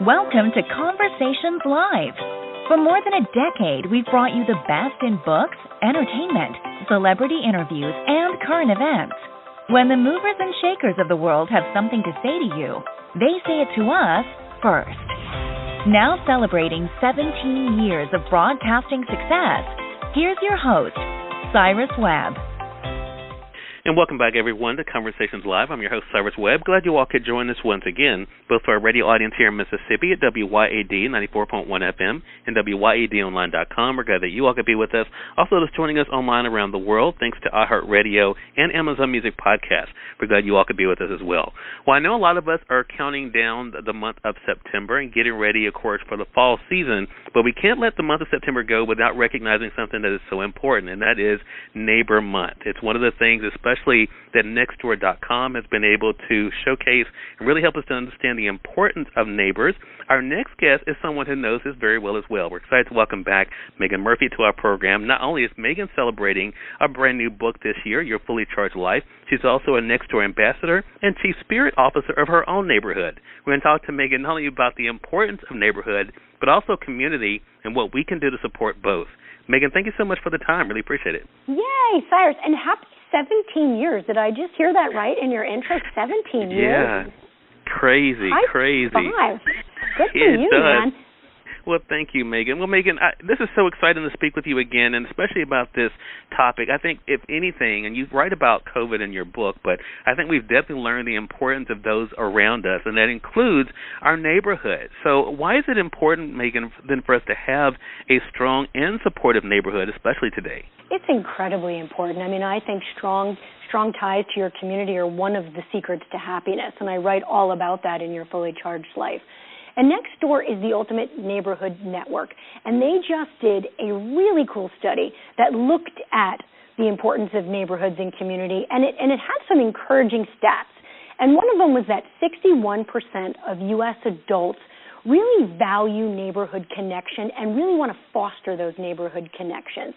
Welcome to Conversations Live. For more than a decade, we've brought you the best in books, entertainment, celebrity interviews, and current events. When the movers and shakers of the world have something to say to you, they say it to us first. Now celebrating 17 years of broadcasting success, here's your host, Cyrus Webb. And welcome back, everyone, to Conversations Live. I'm your host, Cyrus Webb. Glad you all could join us once again, both for our radio audience here in Mississippi at WYAD 94.1 FM and WYADonline.com. We're glad that you all could be with us. Also, just joining us online around the world, thanks to iHeartRadio and Amazon Music Podcast. We're glad you all could be with us as well. Well, I know a lot of us are counting down the month of September and getting ready, of course, for the fall season, but we can't let the month of September go without recognizing something that is so important, and that is Neighbor Month. It's one of the things, especially that Nextdoor.com has been able to showcase and really help us to understand the importance of neighbors. Our next guest is someone who knows this very well as well. We're excited to welcome back Meaghan Murphy to our program. Not only is Meaghan celebrating a brand new book this year, Your Fully Charged Life, she's also a Nextdoor ambassador and chief spirit officer of her own neighborhood. We're going to talk to Meaghan not only about the importance of neighborhood, but also community and what we can do to support both. Meaghan, thank you so much for the time. Really appreciate it. Yay, Cyrus, and happy 17 years. Did I just hear that right in your intro? 17 years? Yeah, crazy. Five. Good for you, man. Well, thank you, Meaghan. Well, Meaghan, this is so exciting to speak with you again, and especially about this topic. I think, if anything, and you write about COVID in your book, but I think we've definitely learned the importance of those around us, and that includes our neighborhood. So why is it important, Meaghan, then for us to have a strong and supportive neighborhood, especially today? It's incredibly important. I mean, I think strong ties to your community are one of the secrets to happiness, and I write all about that in Your Fully Charged Life. And Nextdoor is the ultimate neighborhood network, and they just did a really cool study that looked at the importance of neighborhoods and community, and it had some encouraging stats. And one of them was that 61% of U.S. adults really value neighborhood connection and really want to foster those neighborhood connections.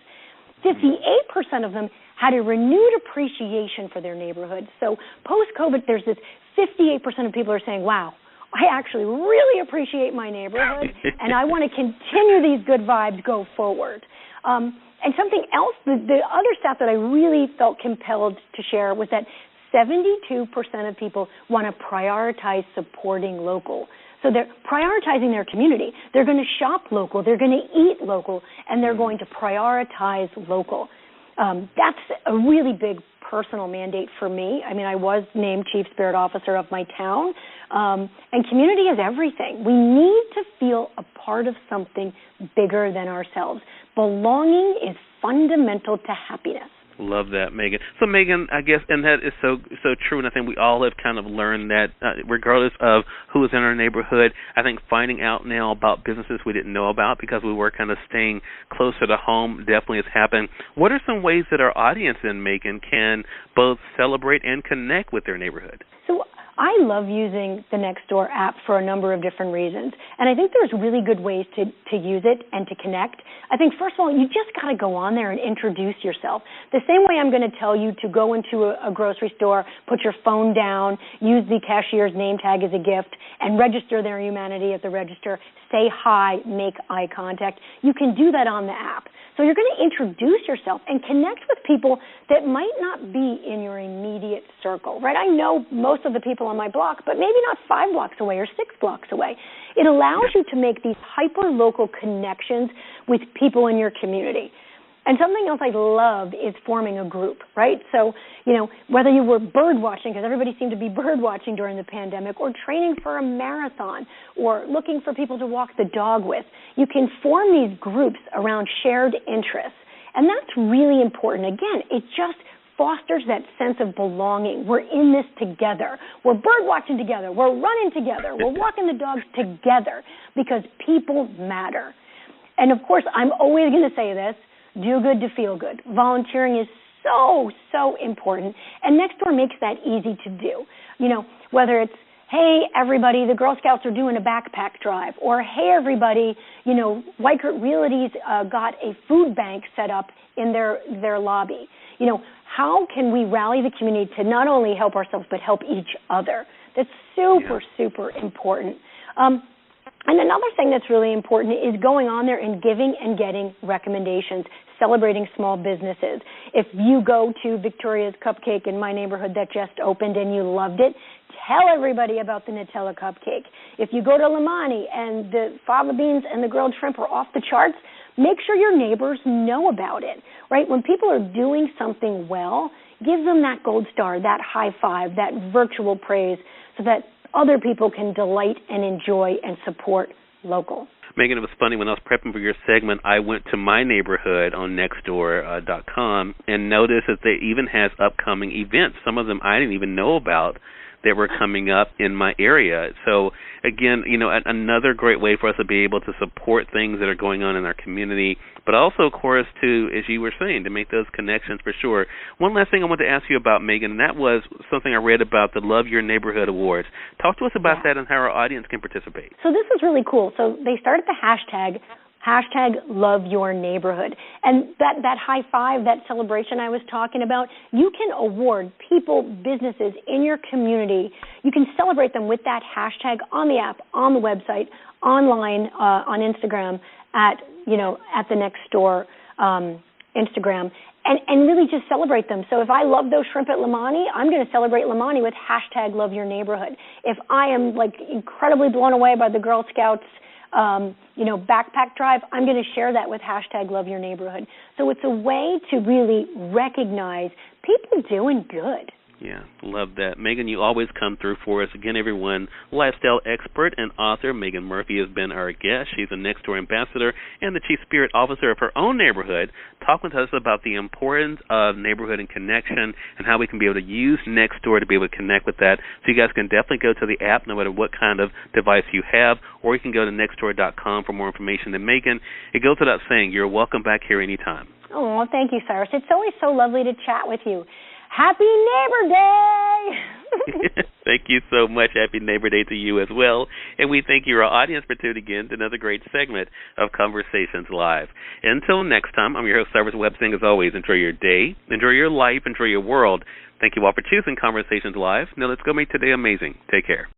58% of them had a renewed appreciation for their neighborhood. So post-COVID, there's this 58% of people are saying, wow, I actually really appreciate my neighborhood, and I want to continue these good vibes go forward. And something else, the other stat that I really felt compelled to share was that 72% of people want to prioritize supporting local. So they're prioritizing their community. They're going to shop local. They're going to eat local, and they're going to prioritize local. That's a really big personal mandate for me. I mean, I was named Chief Spirit Officer of my town, and community is everything. We need to feel a part of something bigger than ourselves. Belonging is fundamental to happiness. Love that, Meaghan. So, Meaghan, I guess, and that is so true, and I think we all have kind of learned that regardless of who is in our neighborhood, I think finding out now about businesses we didn't know about because we were kind of staying closer to home definitely has happened. What are some ways that our audience, then, Meaghan, can both celebrate and connect with their neighborhood? So I love using the Nextdoor app for a number of different reasons, and I think there's really good ways to use it and to connect. I think, first of all, you just got to go on there and introduce yourself. The same way I'm going to tell you to go into a grocery store, put your phone down, use the cashier's name tag as a gift, and register their humanity at the register, say hi, make eye contact. You can do that on the app. So you're going to introduce yourself and connect with people that might not be in your immediate circle, right? I know most of the people on my block, but maybe not 5 blocks away or 6 blocks away. It allows you to make these hyper-local connections with people in your community. And something else I love is forming a group, right? So, whether you were bird watching, because everybody seemed to be bird watching during the pandemic, or training for a marathon, or looking for people to walk the dog with, you can form these groups around shared interests. And that's really important. Again, it just fosters that sense of belonging. We're in this together. We're bird watching together. We're running together. We're walking the dogs together because people matter. And, of course, I'm always going to say this. Do good to feel good. Volunteering is so important. And Nextdoor makes that easy to do. Whether it's, hey, everybody, the Girl Scouts are doing a backpack drive, or, hey, everybody, Weichert Realty's got a food bank set up in their lobby. How can we rally the community to not only help ourselves but help each other? That's super important. And another thing that's really important is going on there and giving and getting recommendations, celebrating small businesses. If you go to Victoria's Cupcake in my neighborhood that just opened and you loved it, tell everybody about the Nutella cupcake. If you go to Limani and the fava beans and the grilled shrimp are off the charts, make sure your neighbors know about it, right? When people are doing something well, give them that gold star, that high five, that virtual praise, so that other people can delight and enjoy and support local. Meaghan, it was funny, when I was prepping for your segment, I went to my neighborhood on Nextdoor.com and noticed that they even has upcoming events. Some of them I didn't even know about that were coming up in my area. So, again, another great way for us to be able to support things that are going on in our community, but also, of course, to, as you were saying, to make those connections for sure. One last thing I wanted to ask you about, Meaghan, and that was something I read about, the Love Your Neighborhood Awards. Talk to us about that and how our audience can participate. So this is really cool. So they started the hashtag Love Your Neighborhood. And that high five, that celebration I was talking about, you can award people, businesses in your community. You can celebrate them with that hashtag on the app, on the website, online, on Instagram, at the Nextdoor Instagram, and really just celebrate them. So if I love those shrimp at Limani, I'm going to celebrate Limani with hashtag Love Your Neighborhood. If I am incredibly blown away by the Girl Scouts backpack drive, I'm going to share that with hashtag Love Your Neighborhood. So it's a way to really recognize people doing good. Yeah, love that. Meaghan, you always come through for us. Again, everyone, lifestyle expert and author Meaghan Murphy has been our guest. She's a Nextdoor ambassador and the chief spirit officer of her own neighborhood, talking to us about the importance of neighborhood and connection and how we can be able to use Nextdoor to be able to connect with that. So you guys can definitely go to the app no matter what kind of device you have, or you can go to Nextdoor.com for more information. And Meaghan, it goes without saying, you're welcome back here anytime. Oh, thank you, Cyrus. It's always so lovely to chat with you. Happy Neighbor Day! Thank you so much. Happy Neighbor Day to you as well. And we thank you, our audience, for tuning in to another great segment of Conversations Live. Until next time, I'm your host, Cyrus Webb, saying as always, enjoy your day, enjoy your life, enjoy your world. Thank you all for choosing Conversations Live. Now let's go make today amazing. Take care.